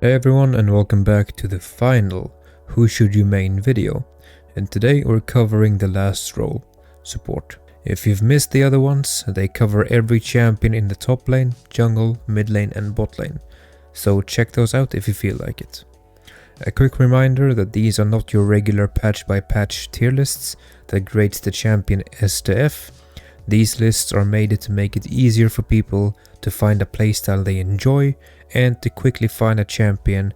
Hey everyone, and welcome back to the final Who Should You Main video. And today we're covering the last role, support. If you've missed the other ones, they cover every champion in the top lane, jungle, mid lane and bot lane. So check those out if you feel like it. A quick reminder that these are not your regular patch by patch tier lists that grades the champion S to F. These lists are made to make it easier for people to find a playstyle they enjoy and to quickly find a champion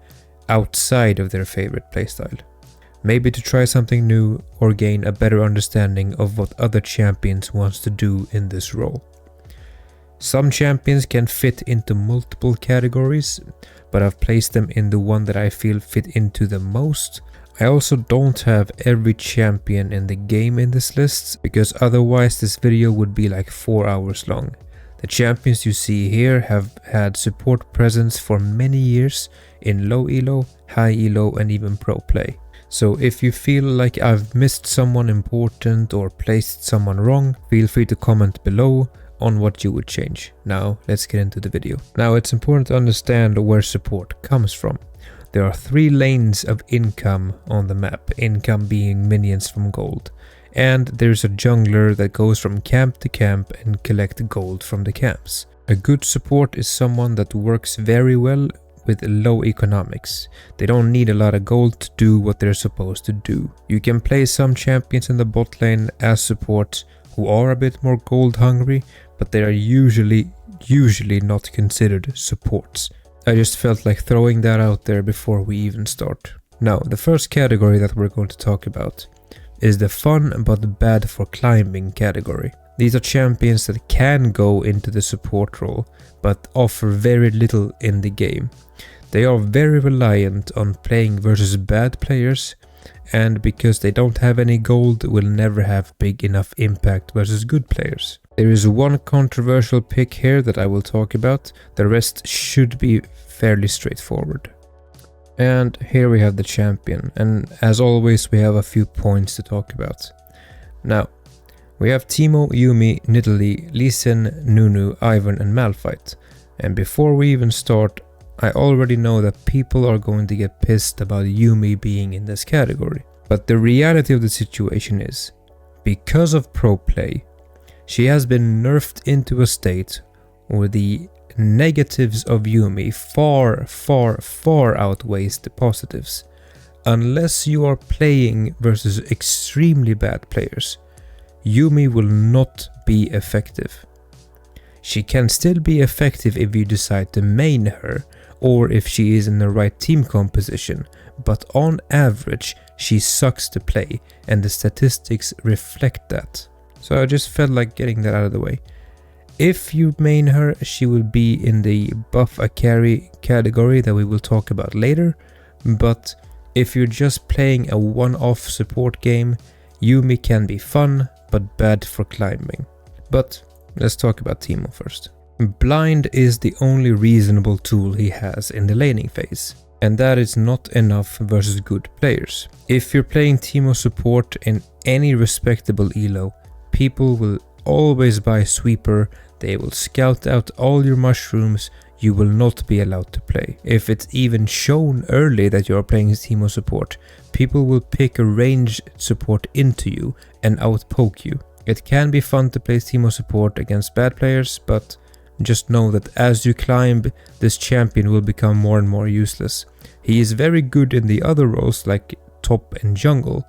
outside of their favorite playstyle. Maybe to try something new or gain a better understanding of what other champions wants to do in this role. Some champions can fit into multiple categories, but I've placed them in the one that I feel fit into the most. I also don't have every champion in the game in this list, because otherwise this video would be like 4 hours long. The champions you see here have had support presence for many years in low elo, high elo and even pro play. So if you feel like I've missed someone important or placed someone wrong, feel free to comment below on what you would change. Now let's get into the video. Now it's important to understand where support comes from. There are 3 lanes of income on the map, income being minions from gold. And there's a jungler that goes from camp to camp and collect gold from the camps. A good support is someone that works very well with low economics. They don't need a lot of gold to do what they're supposed to do. You can play some champions in the bot lane as supports who are a bit more gold hungry, but they are usually not considered supports. I just felt like throwing that out there before we even start. Now, the first category that we're going to talk about is the fun but bad for climbing category. These are champions that can go into the support role, but offer very little in the game. They are very reliant on playing versus bad players, and because they don't have any gold, will never have big enough impact versus good players. There is one controversial pick here that I will talk about. The rest should be fairly straightforward. And here we have the champion, and as always we have a few points to talk about. Now, we have Teemo, Yuumi, Nidalee, Lee Sin, Nunu, Ivern and Malphite. And before we even start, I already know that people are going to get pissed about Yuumi being in this category. But the reality of the situation is, because of pro play, she has been nerfed into a state where the negatives of Yuumi far outweighs the positives. Unless you are playing versus extremely bad players, Yuumi will not be effective. She can still be effective if you decide to main her or if she is in the right team composition, but on average she sucks to play and the statistics reflect that. So I just felt like getting that out of the way. If you main her, she will be in the buff a carry category that we will talk about later, but if you're just playing a one-off support game, Yuumi can be fun but bad for climbing. But let's talk about Teemo first. Blind is the only reasonable tool he has in the laning phase, and that is not enough versus good players. If you're playing Teemo support in any respectable elo, people will always buy sweeper, they will scout out all your mushrooms, you will not be allowed to play. If it's even shown early that you are playing Teemo support, people will pick a ranged support into you and outpoke you. It can be fun to play Teemo support against bad players, but just know that as you climb, this champion will become more and more useless. He is very good in the other roles like top and jungle,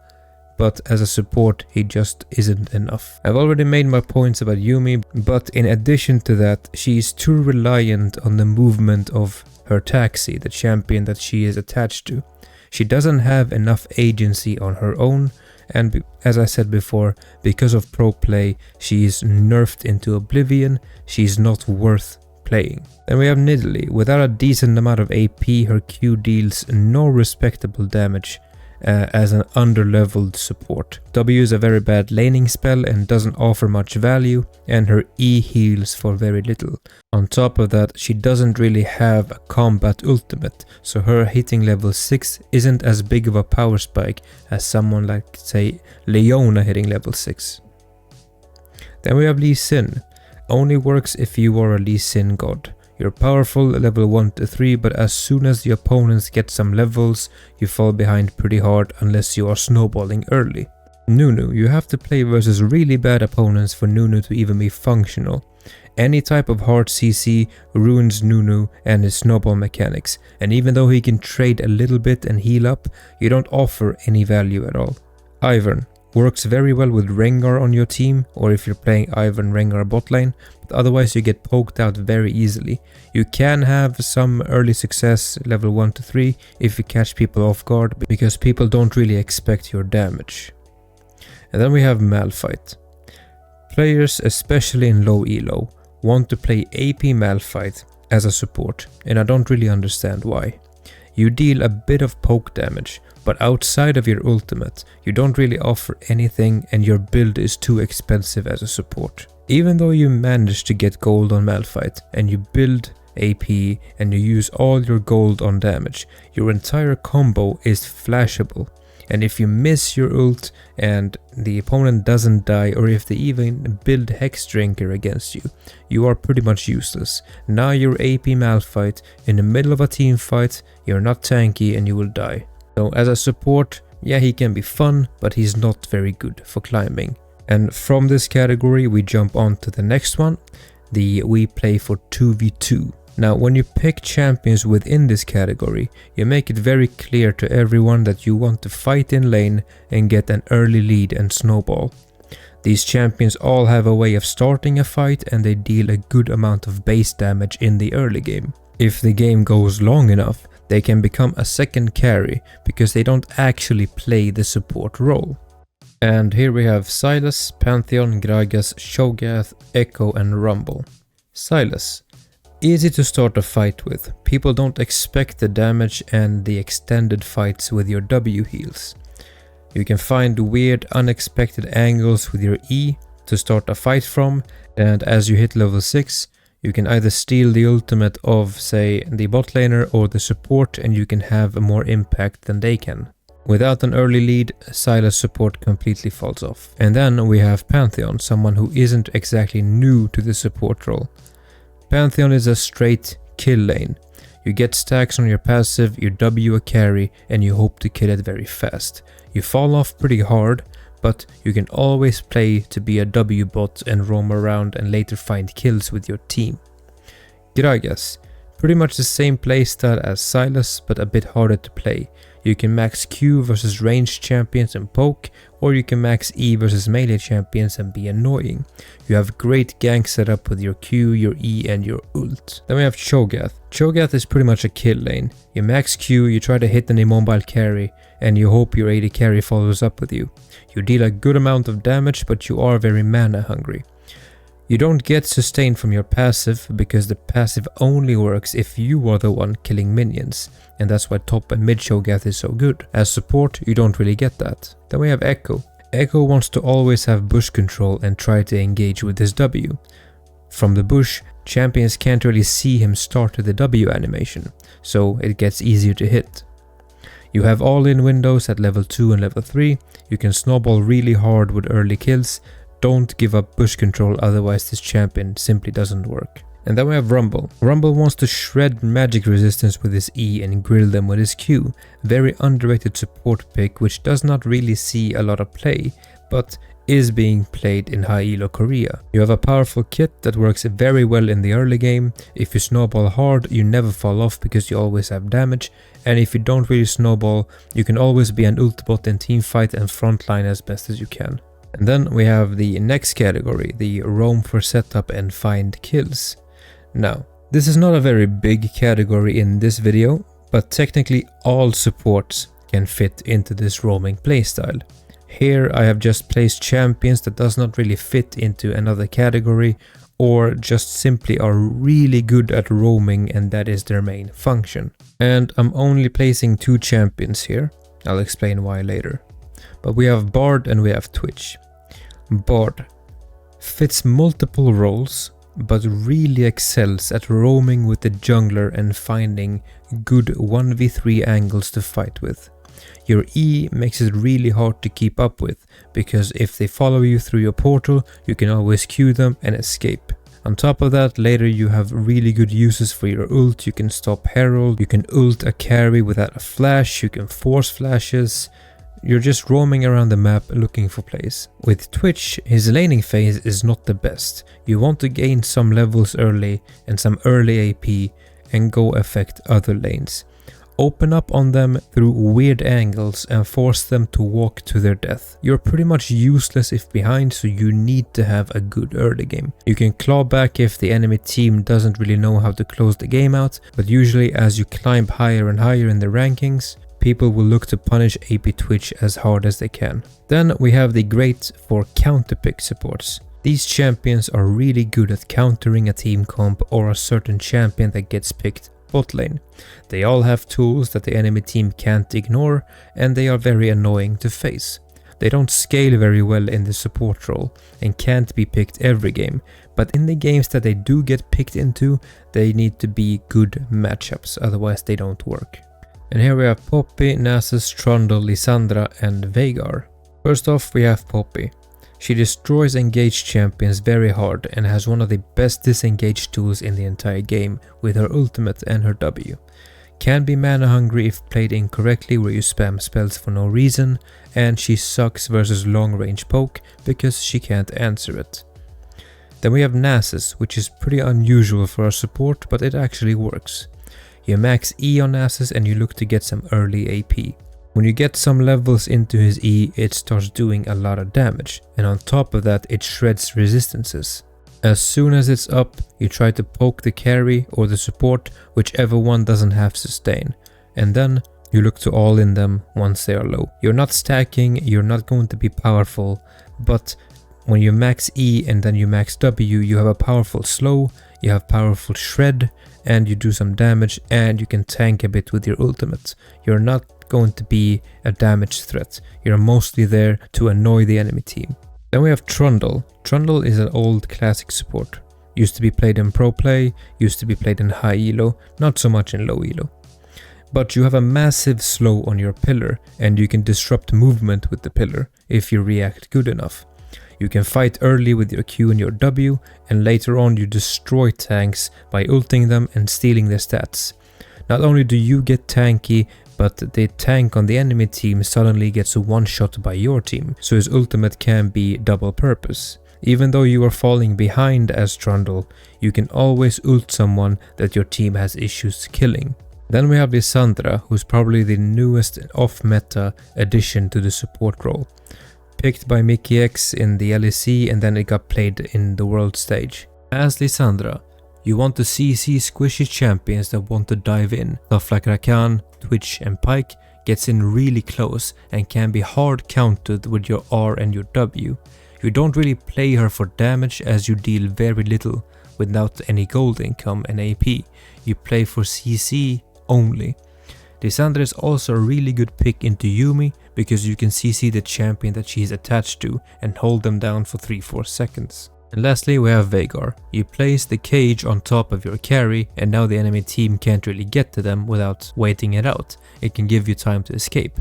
but as a support he just isn't enough. I've already made my points about Yuumi, but in addition to that, she is too reliant on the movement of her taxi, the champion that she is attached to. She doesn't have enough agency on her own, and as I said before, because of pro play, she is nerfed into oblivion. She's not worth playing. Then we have Nidalee. Without a decent amount of AP, her Q deals no respectable damage as an under-leveled support. W is a very bad laning spell and doesn't offer much value, and her E heals for very little. On top of that, she doesn't really have a combat ultimate, so her hitting level 6 isn't as big of a power spike as someone like, say, Leona hitting level 6. Then we have Lee Sin. Only works if you are a Lee Sin god. You're powerful level 1 to 3, but as soon as the opponents get some levels, you fall behind pretty hard unless you are snowballing early. Nunu. You have to play versus really bad opponents for Nunu to even be functional. Any type of hard CC ruins Nunu and his snowball mechanics, and even though he can trade a little bit and heal up, you don't offer any value at all. Ivern. Works very well with Rengar on your team, or if you're playing Ivern Rengar bot lane, but otherwise you get poked out very easily. You can have some early success level 1 to 3 if you catch people off guard, because people don't really expect your damage. And then we have Malphite. Players, especially in low elo, want to play AP Malphite as a support, and I don't really understand why. You deal a bit of poke damage, but outside of your ultimate, you don't really offer anything and your build is too expensive as a support. Even though you manage to get gold on Malphite and you build AP and you use all your gold on damage, your entire combo is flashable. And if you miss your ult and the opponent doesn't die, or if they even build Hex Drinker against you, you are pretty much useless. Now you're AP Malphite in the middle of a team fight, you're not tanky and you will die. So as a support, yeah, he can be fun, but he's not very good for climbing. And from this category we jump on to the next one, we play for 2v2. Now, when you pick champions within this category, you make it very clear to everyone that you want to fight in lane and get an early lead and snowball. These champions all have a way of starting a fight and they deal a good amount of base damage in the early game. If the game goes long enough, they can become a second carry because they don't actually play the support role. And here we have Sylas, Pantheon, Gragas, Cho'Gath, Echo and Rumble. Sylas. Easy to start a fight with. People don't expect the damage and the extended fights with your W heals. You can find weird unexpected angles with your E to start a fight from, and as you hit level 6, you can either steal the ultimate of, say, the bot laner or the support, and you can have more impact than they can. Without an early lead, Sylas support completely falls off. And then we have Pantheon, someone who isn't exactly new to the support role. Pantheon is a straight kill lane. You get stacks on your passive, you W a carry, and you hope to kill it very fast. You fall off pretty hard, but you can always play to be a W bot and roam around and later find kills with your team. Gragas. Pretty much the same playstyle as Sylas, but a bit harder to play. You can max Q versus ranged champions and poke, or you can max E versus melee champions and be annoying. You have great gank setup with your Q, your E and your ult. Then we have Cho'Gath. Cho'Gath is pretty much a kill lane. You max Q, you try to hit an immobile carry, and you hope your AD carry follows up with you. You deal a good amount of damage, but you are very mana hungry. You don't get sustain from your passive, because the passive only works if you are the one killing minions, and that's why top and mid Cho'Gath is so good. As support, you don't really get that. Then we have Echo. Echo wants to always have bush control and try to engage with his W. From the bush, champions can't really see him start the W animation, so it gets easier to hit. You have all-in windows at level 2 and level 3, you can snowball really hard with early kills. Don't give up bush control, otherwise this champion simply doesn't work. And then we have Rumble. Rumble wants to shred magic resistance with his E and grill them with his Q. Very underrated support pick, which does not really see a lot of play, but is being played in high elo Korea. You have a powerful kit that works very well in the early game. If you snowball hard, you never fall off because you always have damage, and if you don't really snowball, you can always be an ult bot in teamfight and frontline as best as you can. And then we have the next category, the roam for setup and find kills. Now, this is not a very big category in this video, but technically all supports can fit into this roaming playstyle. Here I have just placed champions that does not really fit into another category, or just simply are really good at roaming and that is their main function. And I'm only placing 2 champions here, I'll explain why later. But we have Bard and we have Twitch. Bard fits multiple roles, but really excels at roaming with the jungler and finding good 1v3 angles to fight with. Your E makes it really hard to keep up with, because if they follow you through your portal, you can always Q them and escape. On top of that, later you have really good uses for your ult. You can stop Herald, you can ult a carry without a flash, you can force flashes. You're just roaming around the map looking for plays. With Twitch, his laning phase is not the best. You want to gain some levels early and some early AP and go affect other lanes. Open up on them through weird angles and force them to walk to their death. You're pretty much useless if behind, so you need to have a good early game. You can claw back if the enemy team doesn't really know how to close the game out, but usually as you climb higher and higher in the rankings, people will look to punish AP Twitch as hard as they can. Then we have the great for Counterpick supports. These champions are really good at countering a team comp or a certain champion that gets picked bot lane. They all have tools that the enemy team can't ignore, and they are very annoying to face. They don't scale very well in the support role and can't be picked every game, but in the games that they do get picked into, they need to be good matchups, otherwise they don't work. And here we have Poppy, Nasus, Trundle, Lissandra and Veigar. First off we have Poppy. She destroys engaged champions very hard and has one of the best disengage tools in the entire game with her ultimate and her W. Can be mana hungry if played incorrectly where you spam spells for no reason, and she sucks versus long range poke because she can't answer it. Then we have Nasus, which is pretty unusual for our support, but it actually works. You max E on Nasus and you look to get some early AP. When you get some levels into his E, it starts doing a lot of damage, and on top of that it shreds resistances. As soon as it's up, you try to poke the carry or the support, whichever one doesn't have sustain, and then you look to all in them once they are low. You're not stacking, you're not going to be powerful, but when you max E and then you max W, you have a powerful slow, you have powerful shred, and you do some damage, and you can tank a bit with your ultimate. You're not going to be a damage threat. You're mostly there to annoy the enemy team. Then we have Trundle. Trundle is an old classic support. Used to be played in pro play, used to be played in high elo, not so much in low elo. But you have a massive slow on your pillar, and you can disrupt movement with the pillar if you react good enough. You can fight early with your Q and your W, and later on you destroy tanks by ulting them and stealing their stats. Not only do you get tanky, but the tank on the enemy team suddenly gets a one-shot by your team, so his ultimate can be double purpose. Even though you are falling behind as Trundle, you can always ult someone that your team has issues killing. Then we have Lissandra, who's probably the newest off-meta addition to the support role. Picked by Mickey X in the LEC and then it got played in the world stage. As Lissandra, you want to CC squishy champions that want to dive in. Stuff like Rakan, Twitch and Pyke gets in really close and can be hard countered with your R and your W. You don't really play her for damage as you deal very little without any gold income and AP. You play for CC only. Lissandra is also a really good pick into Yuumi because you can CC the champion that she is attached to and hold them down for 3-4 seconds. And lastly we have Veigar. You place the cage on top of your carry and now the enemy team can't really get to them without waiting it out. It can give you time to escape.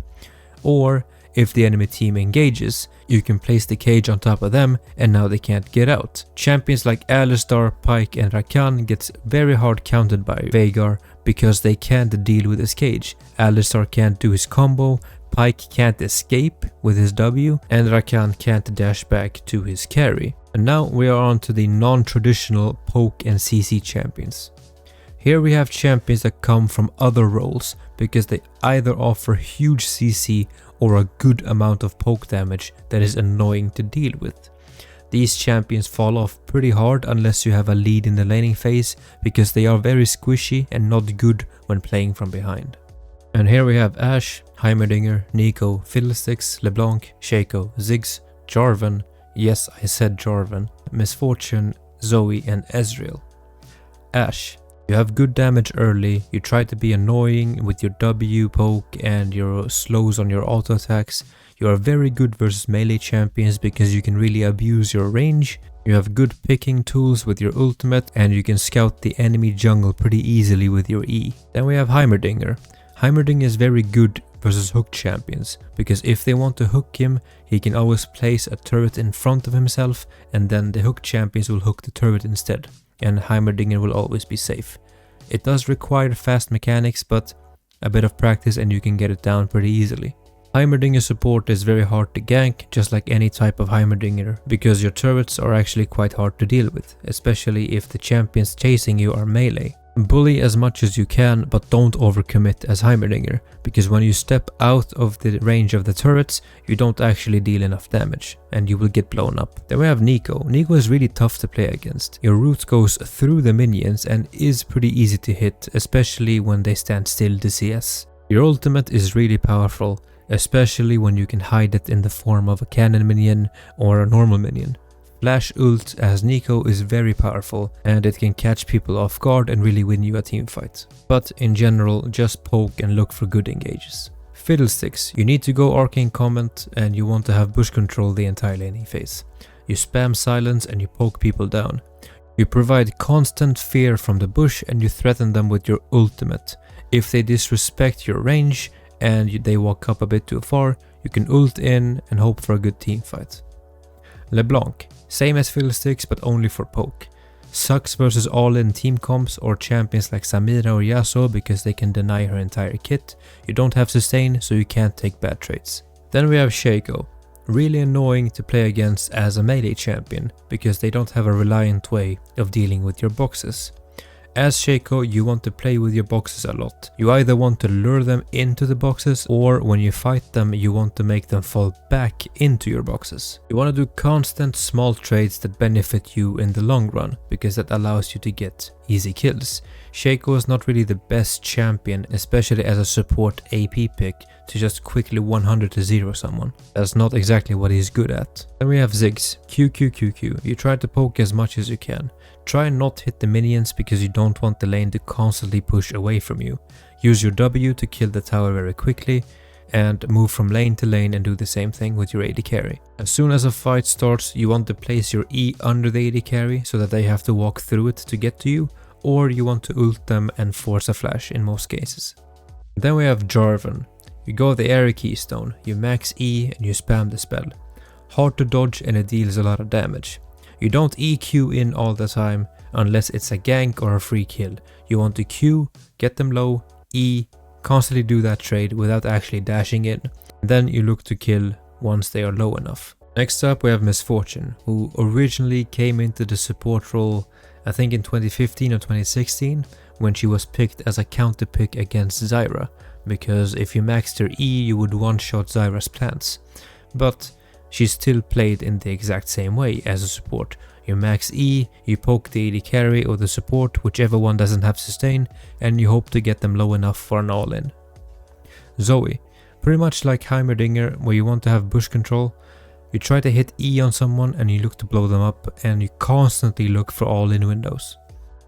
Or if the enemy team engages, you can place the cage on top of them and now they can't get out. Champions like Alistar, Pyke and Rakan gets very hard countered by Veigar because they can't deal with his cage. Alistar can't do his combo, Pyke can't escape with his W, and Rakan can't dash back to his carry. And now we are on to the non-traditional poke and CC champions. Here we have champions that come from other roles because they either offer huge CC or a good amount of poke damage that is annoying to deal with. These champions fall off pretty hard unless you have a lead in the laning phase because they are very squishy and not good when playing from behind. And here we have Ashe, Heimerdinger, Nico, Fiddlesticks, LeBlanc, Shaco, Ziggs, Jarvan, yes I said Jarvan, Misfortune, Zoe and Ezreal. Ashe. You have good damage early, you try to be annoying with your W poke and your slows on your auto attacks. You are very good versus melee champions because you can really abuse your range. You have good picking tools with your ultimate and you can scout the enemy jungle pretty easily with your E. Then we have Heimerdinger. Heimerdinger is very good versus hook champions, because if they want to hook him, he can always place a turret in front of himself and then the hook champions will hook the turret instead, and Heimerdinger will always be safe. It does require fast mechanics, but a bit of practice and you can get it down pretty easily. Heimerdinger support is very hard to gank, just like any type of Heimerdinger, because your turrets are actually quite hard to deal with, especially if the champions chasing you are melee. Bully as much as you can, but don't overcommit as Heimerdinger, because when you step out of the range of the turrets, you don't actually deal enough damage, and you will get blown up. Then we have Nico. Nico is really tough to play against. Your root goes through the minions and is pretty easy to hit, especially when they stand still to CS. Your ultimate is really powerful, especially when you can hide it in the form of a cannon minion or a normal minion. Flash ult as Nico is very powerful and it can catch people off guard and really win you a team fight. But in general, just poke and look for good engages. Fiddlesticks, you need to go arcane comment and you want to have bush control the entire laning phase. You spam silence and you poke people down. You provide constant fear from the bush and you threaten them with your ultimate. If they disrespect your range and they walk up a bit too far, you can ult in and hope for a good team fight. LeBlanc, same as Fiddlesticks but only for poke. Sucks versus all-in team comps or champions like Samira or Yasuo because they can deny her entire kit. You don't have sustain, so you can't take bad trades. Then we have Shaco. Really annoying to play against as a melee champion because they don't have a reliant way of dealing with your boxes. As Shaco, you want to play with your boxes a lot. You either want to lure them into the boxes, or when you fight them, you want to make them fall back into your boxes. You want to do constant small trades that benefit you in the long run, because that allows you to get easy kills. Shaco is not really the best champion, especially as a support AP pick, to just quickly 100 to 0 someone. That's not exactly what he's good at. Then we have Ziggs. QQQQ. You try to poke as much as you can. Try and not hit the minions because you don't want the lane to constantly push away from you. Use your W to kill the tower very quickly and move from lane to lane and do the same thing with your AD carry. As soon as a fight starts, you want to place your E under the AD carry so that they have to walk through it to get to you, or you want to ult them and force a flash in most cases. Then we have Jarvan. You go the Air Keystone, you max E and you spam the spell. Hard to dodge and it deals a lot of damage. You don't EQ in all the time unless it's a gank or a free kill. You want to Q, get them low, E, constantly do that trade without actually dashing in. And then you look to kill once they are low enough. Next up we have Misfortune, who originally came into the support role I think in 2015 or 2016 when she was picked as a counterpick against Zyra, because if you maxed her E you would one-shot Zyra's plants. But she still played in the exact same way as a support. You max E, you poke the AD carry or the support, whichever one doesn't have sustain, and you hope to get them low enough for an all-in. Zoe, pretty much like Heimerdinger, where you want to have bush control. You try to hit E on someone and you look to blow them up, and you constantly look for all-in windows.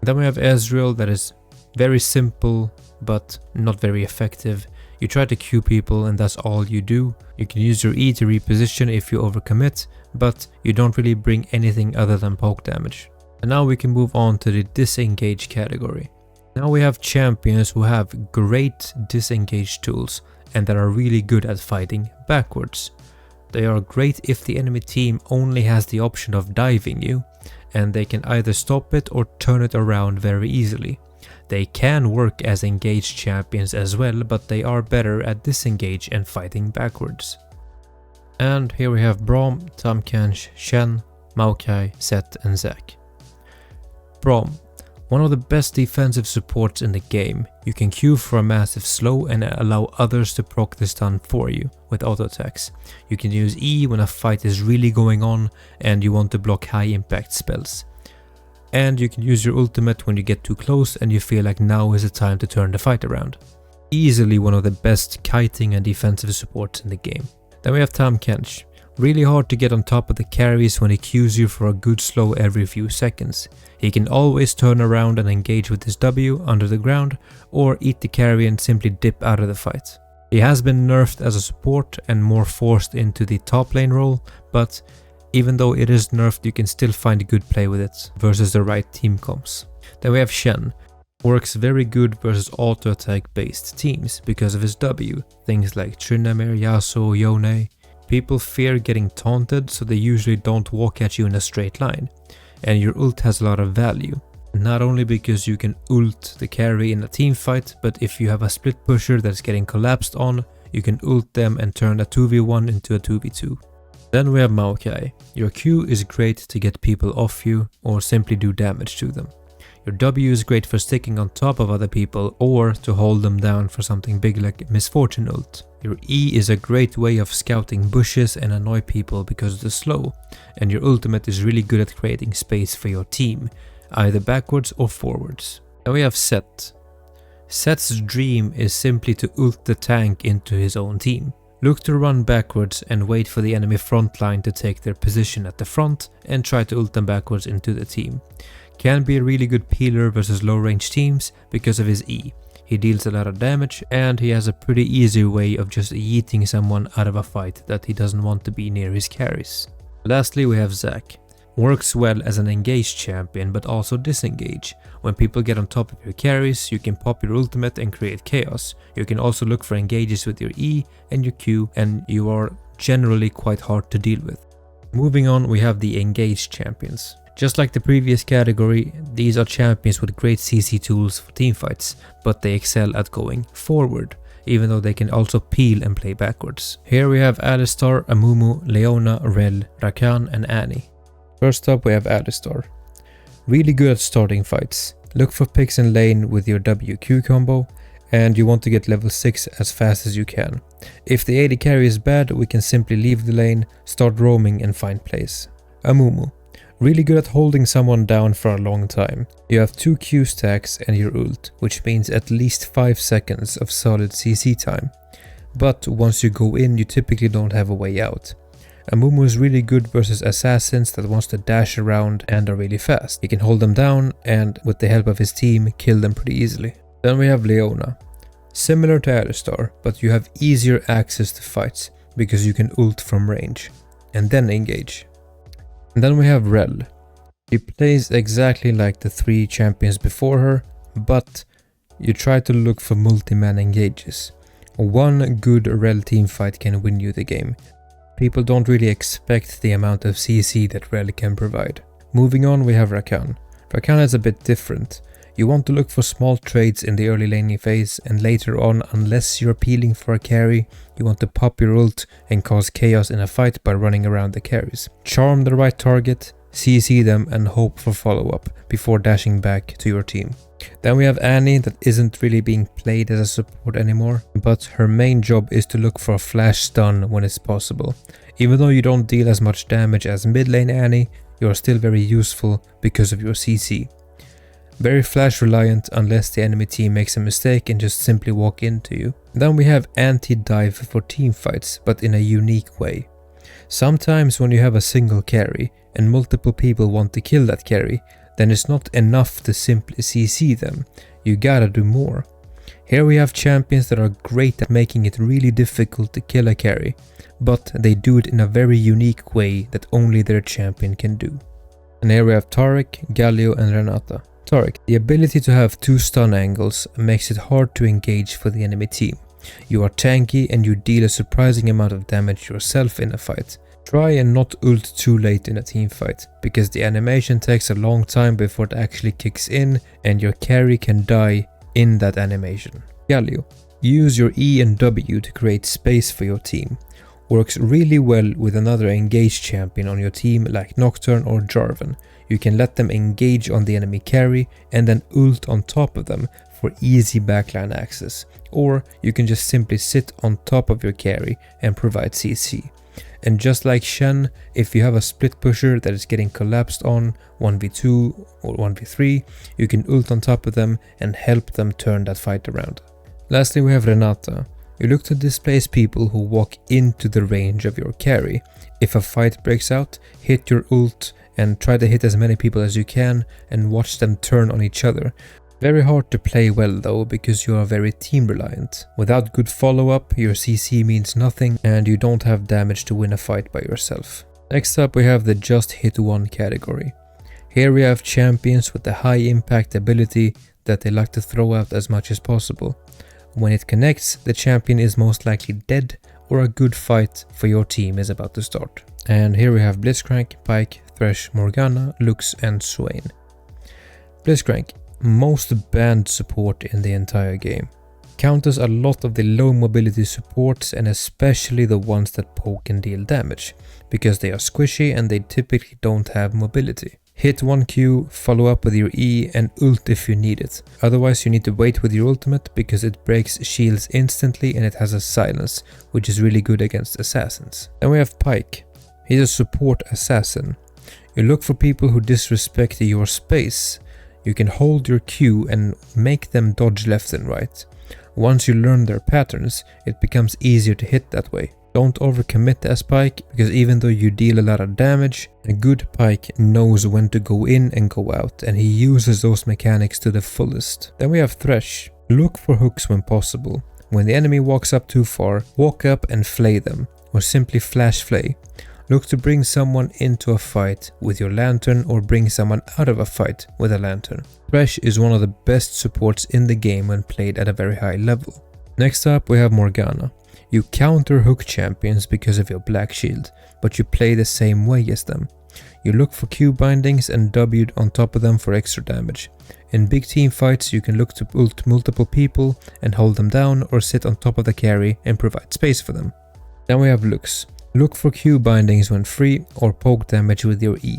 Then we have Ezreal, that is very simple but not very effective. You try to Q people and that's all you do. You can use your E to reposition if you overcommit, but you don't really bring anything other than poke damage. And now we can move on to the Disengage category. Now we have champions who have great disengage tools and that are really good at fighting backwards. They are great if the enemy team only has the option of diving you, and they can either stop it or turn it around very easily. They can work as engaged champions as well, but they are better at disengage and fighting backwards. And here we have Braum, Tahm-Kench, Shen, Maokai, Sett and Zac. Braum, one of the best defensive supports in the game. You can queue for a massive slow and allow others to proc the stun for you with auto attacks. You can use E when a fight is really going on and you want to block high impact spells. And you can use your ultimate when you get too close and you feel like now is the time to turn the fight around. Easily one of the best kiting and defensive supports in the game. Then we have Tahm-Kench. Really hard to get on top of the carries when he queues you for a good slow every few seconds. He can always turn around and engage with his W under the ground, or eat the carry and simply dip out of the fight. He has been nerfed as a support and more forced into the top lane role, but even though it is nerfed, you can still find good play with it versus the right team comps. Then we have Shen. Works very good versus auto attack based teams because of his W, things like Tryndamere, Yasuo, Yone. People fear getting taunted, so they usually don't walk at you in a straight line, and your ult has a lot of value. Not only because you can ult the carry in a team fight, but if you have a split pusher that's getting collapsed on, you can ult them and turn a 2v1 into a 2v2. Then we have Maokai. Your Q is great to get people off you or simply do damage to them. Your W is great for sticking on top of other people or to hold them down for something big like Misfortune ult. Your E is a great way of scouting bushes and annoy people because it's slow, and your ultimate is really good at creating space for your team, either backwards or forwards. Then we have Set. Set's dream is simply to ult the tank into his own team. Look to run backwards and wait for the enemy front line to take their position at the front and try to ult them backwards into the team. Can be a really good peeler versus low range teams because of his E. He deals a lot of damage and he has a pretty easy way of just yeeting someone out of a fight that he doesn't want to be near his carries. Lastly we have Zac. Works well as an engage champion but also disengage. When people get on top of your carries, you can pop your ultimate and create chaos. You can also look for engages with your E and your Q, and you are generally quite hard to deal with. Moving on, we have the engage champions. Just like the previous category, these are champions with great CC tools for teamfights, but they excel at going forward, even though they can also peel and play backwards. Here we have Alistar, Amumu, Leona, Rel, Rakan and Annie. First up we have Alistar. Really good at starting fights. Look for picks in lane with your WQ combo, and you want to get level 6 as fast as you can. If the AD carry is bad, we can simply leave the lane, start roaming and find plays. Amumu. Really good at holding someone down for a long time. You have 2 Q stacks and your ult, which means at least 5 seconds of solid CC time. But once you go in, you typically don't have a way out. Amumu is really good versus assassins that wants to dash around and are really fast. He can hold them down and, with the help of his team, kill them pretty easily. Then we have Leona. Similar to Alistar, but you have easier access to fights because you can ult from range and then engage. And then we have Rel. She plays exactly like the 3 champions before her, but you try to look for multi-man engages. One good Rel teamfight can win you the game. People don't really expect the amount of CC that Rel can provide. Moving on, we have Rakan. Rakan is a bit different. You want to look for small trades in the early laning phase, and later on, unless you're peeling for a carry, you want to pop your ult and cause chaos in a fight by running around the carries. Charm the right target, CC them and hope for follow-up before dashing back to your team. Then we have Annie that isn't really being played as a support anymore, but her main job is to look for a flash stun when it's possible. Even though you don't deal as much damage as mid lane Annie, you are still very useful because of your CC. Very flash reliant unless the enemy team makes a mistake and just simply walk into you. Then we have anti-dive for teamfights, but in a unique way. Sometimes when you have a single carry and multiple people want to kill that carry, then it's not enough to simply CC them, you gotta do more. Here we have champions that are great at making it really difficult to kill a carry, but they do it in a very unique way that only their champion can do. And here we have Taric, Galio and Renata. Taric, the ability to have 2 stun angles makes it hard to engage for the enemy team. You are tanky and you deal a surprising amount of damage yourself in a fight. Try and not ult too late in a team fight, because the animation takes a long time before it actually kicks in and your carry can die in that animation. Galio, use your E and W to create space for your team. Works really well with another engaged champion on your team like Nocturne or Jarvan. You can let them engage on the enemy carry and then ult on top of them for easy backline access. Or you can just simply sit on top of your carry and provide CC. And just like Shen, if you have a split pusher that is getting collapsed on 1v2 or 1v3, you can ult on top of them and help them turn that fight around. Lastly, we have Renata. You look to displace people who walk into the range of your carry. If a fight breaks out, hit your ult and try to hit as many people as you can and watch them turn on each other. Very hard to play well though, because you are very team reliant. Without good follow-up, your CC means nothing and you don't have damage to win a fight by yourself. Next up we have the just hit one category. Here we have champions with the high impact ability that they like to throw out as much as possible. When it connects, the champion is most likely dead or a good fight for your team is about to start. And here we have Blitzcrank, Pyke, Thresh, Morgana, Lux and Swain. Blitzcrank, most banned support in the entire game. Counters a lot of the low mobility supports and especially the ones that poke and deal damage, because they are squishy and they typically don't have mobility. Hit one Q, follow up with your E and ult if you need it. Otherwise you need to wait with your ultimate because it breaks shields instantly and it has a silence, which is really good against assassins. Then we have Pyke. He's a support assassin. You look for people who disrespect your space. You can hold your Q and make them dodge left and right. Once you learn their patterns, it becomes easier to hit that way. Don't overcommit as Pyke, because even though you deal a lot of damage, a good Pyke knows when to go in and go out, and he uses those mechanics to the fullest. Then we have Thresh. Look for hooks when possible. When the enemy walks up too far, walk up and flay them, or simply flash flay. Look to bring someone into a fight with your lantern or bring someone out of a fight with a lantern. Thresh is one of the best supports in the game when played at a very high level. Next up we have Morgana. You counter hook champions because of your black shield, but you play the same way as them. You look for Q bindings and W on top of them for extra damage. In big team fights you can look to ult multiple people and hold them down or sit on top of the carry and provide space for them. Then we have Lux. Look for Q bindings when free or poke damage with your E.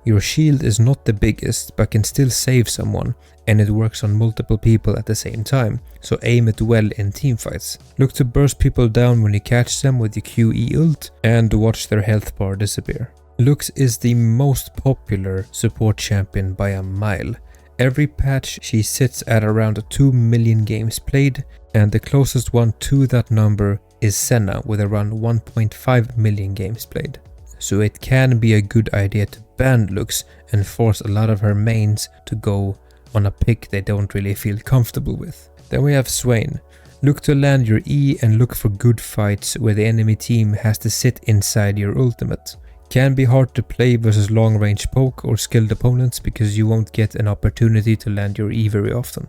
Your shield is not the biggest but can still save someone, and it works on multiple people at the same time, so aim it well in teamfights. Look to burst people down when you catch them with your QE ult and watch their health bar disappear. Lux is the most popular support champion by a mile. Every patch she sits at around 2 million games played, and the closest one to that number is Senna with around 1.5 million games played. So it can be a good idea to ban Lux and force a lot of her mains to go on a pick they don't really feel comfortable with. Then we have Swain. Look to land your E and look for good fights where the enemy team has to sit inside your ultimate. Can be hard to play versus long range poke or skilled opponents because you won't get an opportunity to land your E very often.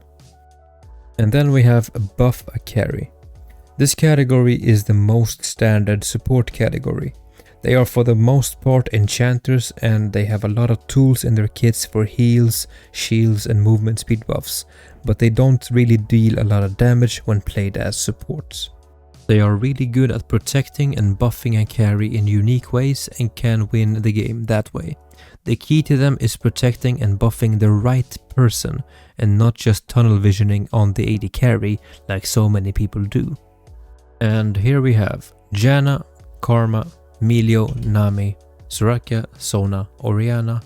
And then we have buff a carry. This category is the most standard support category. They are for the most part enchanters and they have a lot of tools in their kits for heals, shields and movement speed buffs, but they don't really deal a lot of damage when played as supports. They are really good at protecting and buffing a carry in unique ways and can win the game that way. The key to them is protecting and buffing the right person and not just tunnel visioning on the AD carry like so many people do. And here we have Janna, Karma, Milio, Nami, Soraka, Sona, Orianna,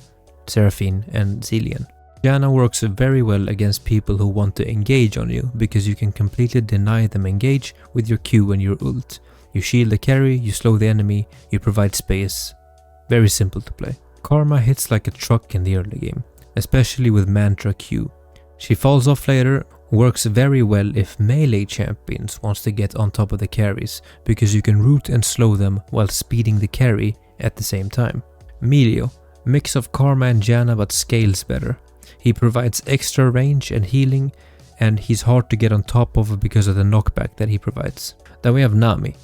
Seraphine and Zilean. Janna works very well against people who want to engage on you because you can completely deny them engage with your Q and your ult. You shield the carry, you slow the enemy, you provide space. Very simple to play. Karma hits like a truck in the early game, especially with Mantra Q. She falls off later, works very well if melee champions wants to get on top of the carries because you can root and slow them while speeding the carry at the same time. Milio, mix of Karma and Janna but scales better. He provides extra range and healing and he's hard to get on top of because of the knockback that he provides. Then we have Nami.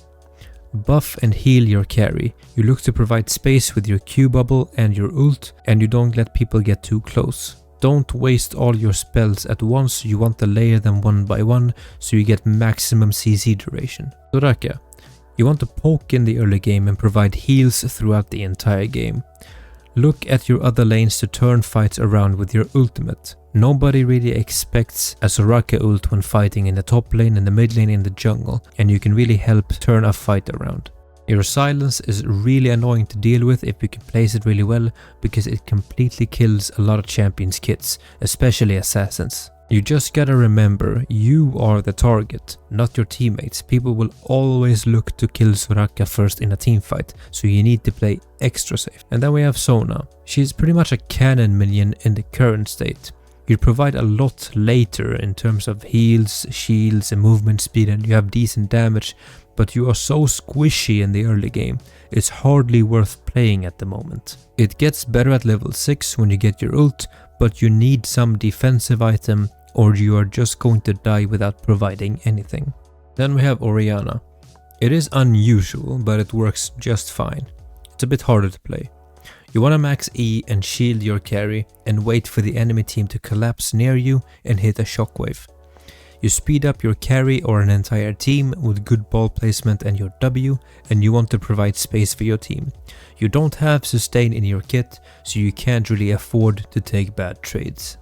Buff and heal your carry. You look to provide space with your Q bubble and your ult and you don't let people get too close. Don't waste all your spells at once, you want to layer them one by one so you get maximum CC duration. Soraka. You want to poke in the early game and provide heals throughout the entire game. Look at your other lanes to turn fights around with your ultimate. Nobody really expects a Soraka ult when fighting in the top lane and the mid lane in the jungle, and you can really help turn a fight around. Your silence is really annoying to deal with if you can place it really well because it completely kills a lot of champions' kits, especially assassins. You just gotta remember, you are the target, not your teammates. People will always look to kill Soraka first in a team fight, so you need to play extra safe. And then we have Sona. She's pretty much a cannon minion in the current state. You provide a lot later in terms of heals, shields and movement speed and you have decent damage, but you are so squishy in the early game, it's hardly worth playing at the moment. It gets better at level 6 when you get your ult, but you need some defensive item or you are just going to die without providing anything. Then we have Orianna. It is unusual, but it works just fine. It's a bit harder to play. You want to max E and shield your carry and wait for the enemy team to collapse near you and hit a shockwave. You speed up your carry or an entire team with good ball placement and your W, and you want to provide space for your team. You don't have sustain in your kit, so you can't really afford to take bad trades.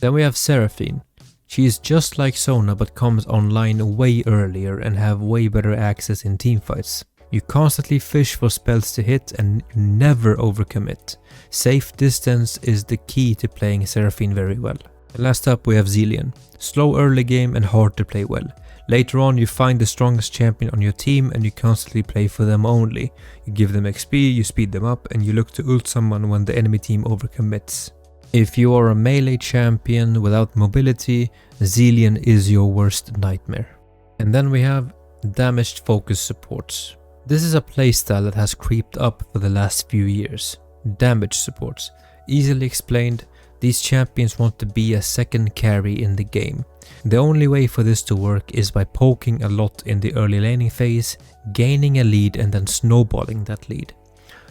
Then we have Seraphine. She is just like Sona but comes online way earlier and have way better access in teamfights. You constantly fish for spells to hit and never overcommit. Safe distance is the key to playing Seraphine very well. And last up we have Zilean. Slow early game and hard to play well. Later on you find the strongest champion on your team and you constantly play for them only. You give them XP, you speed them up, and you look to ult someone when the enemy team overcommits. If you are a melee champion without mobility, Zilean is your worst nightmare. And then we have damaged focus supports. This is a playstyle that has creeped up for the last few years. Damage supports. Easily explained, these champions want to be a second carry in the game. The only way for this to work is by poking a lot in the early laning phase, gaining a lead and then snowballing that lead.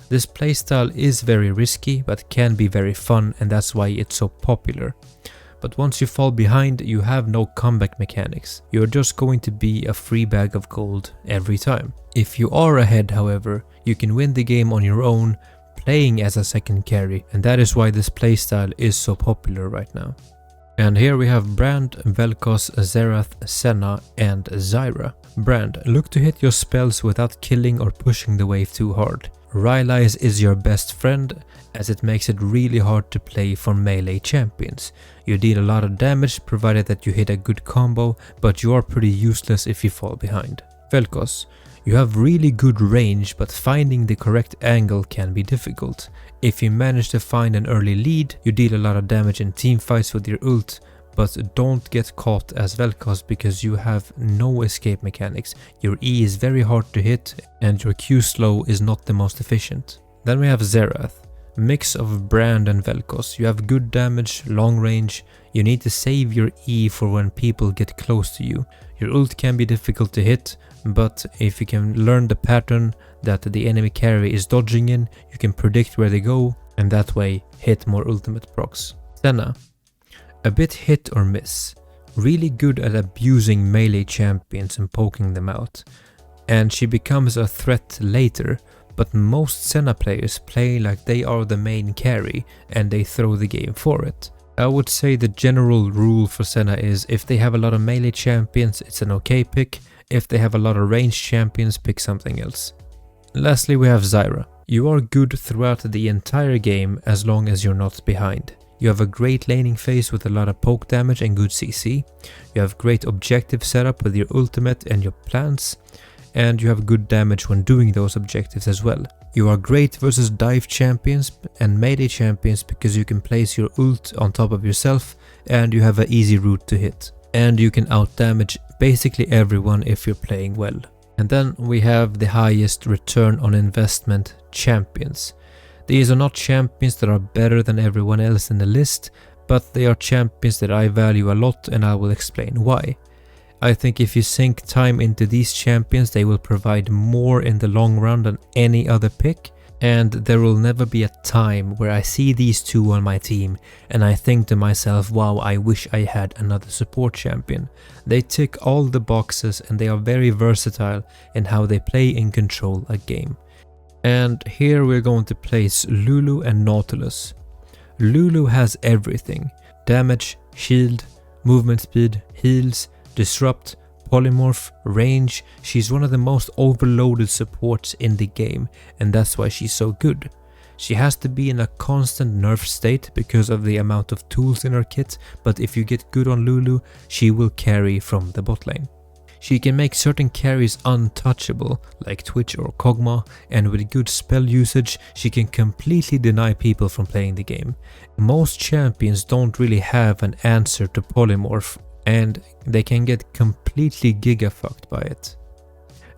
This playstyle is very risky but can be very fun, and that's why it's so popular. But once you fall behind, you have no comeback mechanics. You're just going to be a free bag of gold every time. If you are ahead, however, you can win the game on your own, playing as a second carry, and that is why this playstyle is so popular right now. And here we have Brand, Vel'Koz, Xerath, Senna and Zyra. Brand, look to hit your spells without killing or pushing the wave too hard. Rylai's is your best friend, as it makes it really hard to play for melee champions. You deal a lot of damage provided that you hit a good combo, but you are pretty useless if you fall behind. Vel'Koz, you have really good range, but finding the correct angle can be difficult. If you manage to find an early lead, you deal a lot of damage in teamfights with your ult, but don't get caught as Vel'Koz because you have no escape mechanics. Your E is very hard to hit and your Q slow is not the most efficient. Then we have Xerath. Mix of Brand and Vel'Koz. You have good damage, long range. You need to save your E for when people get close to you. Your ult can be difficult to hit, but if you can learn the pattern that the enemy carry is dodging in, you can predict where they go and that way hit more ultimate procs. Senna. A bit hit or miss. Really good at abusing melee champions and poking them out. And she becomes a threat later, but most Senna players play like they are the main carry and they throw the game for it. I would say the general rule for Senna is if they have a lot of melee champions, it's an okay pick. If they have a lot of ranged champions, pick something else. Lastly, we have Zyra. You are good throughout the entire game as long as you're not behind. You have a great laning phase with a lot of poke damage and good CC. You have great objective setup with your ultimate and your plants. And you have good damage when doing those objectives as well. You are great versus dive champions and melee champions because you can place your ult on top of yourself and you have an easy route to hit. And you can out damage basically everyone if you're playing well. And then we have the highest return on investment champions. These are not champions that are better than everyone else in the list, but they are champions that I value a lot and I will explain why. I think if you sink time into these champions, they will provide more in the long run than any other pick, and there will never be a time where I see these two on my team and I think to myself, wow, I wish I had another support champion. They tick all the boxes and they are very versatile in how they play and control a game. And here we're going to place Lulu and Nautilus. Lulu has everything: damage, shield, movement speed, heals, disrupt, polymorph, range. She's one of the most overloaded supports in the game, and that's why she's so good. She has to be in a constant nerf state because of the amount of tools in her kit, but if you get good on Lulu, she will carry from the bot lane. She can make certain carries untouchable, like Twitch or Kog'Maw, and with good spell usage, she can completely deny people from playing the game. Most champions don't really have an answer to polymorph, and they can get completely giga-fucked by it.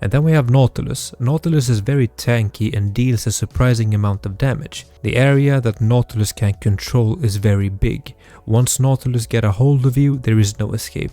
And then we have Nautilus. Nautilus is very tanky and deals a surprising amount of damage. The area that Nautilus can control is very big. Once Nautilus get a hold of you, there is no escape.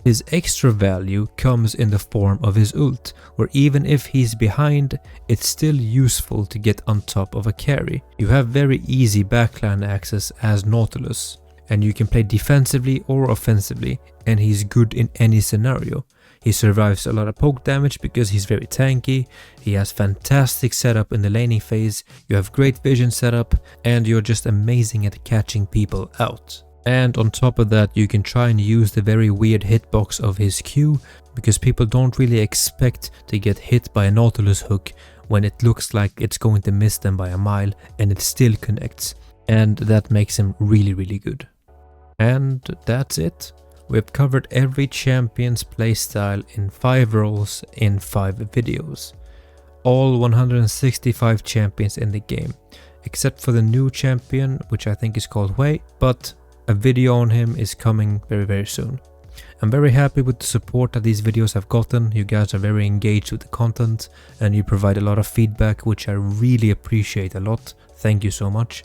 His extra value comes in the form of his ult, where even if he's behind, it's still useful to get on top of a carry. You have very easy backline access as Nautilus, and you can play defensively or offensively, and he's good in any scenario. He survives a lot of poke damage because he's very tanky, he has fantastic setup in the laning phase, you have great vision setup, and you're just amazing at catching people out. And on top of that, you can try and use the very weird hitbox of his Q, because people don't really expect to get hit by a Nautilus hook when it looks like it's going to miss them by a mile and it still connects. And that makes him really, really good. And that's it. We've covered every champion's playstyle in 5 roles in 5 videos. All 165 champions in the game, except for the new champion, which I think is called Wei, but a video on him is coming very, very soon. I'm very happy with the support that these videos have gotten. You guys are very engaged with the content and you provide a lot of feedback, which I really appreciate a lot. Thank you so much.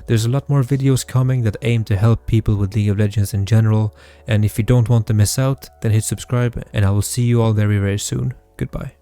There's a lot more videos coming that aim to help people with League of Legends in general, and if you don't want to miss out, then hit subscribe and I will see you all very, very soon. Goodbye.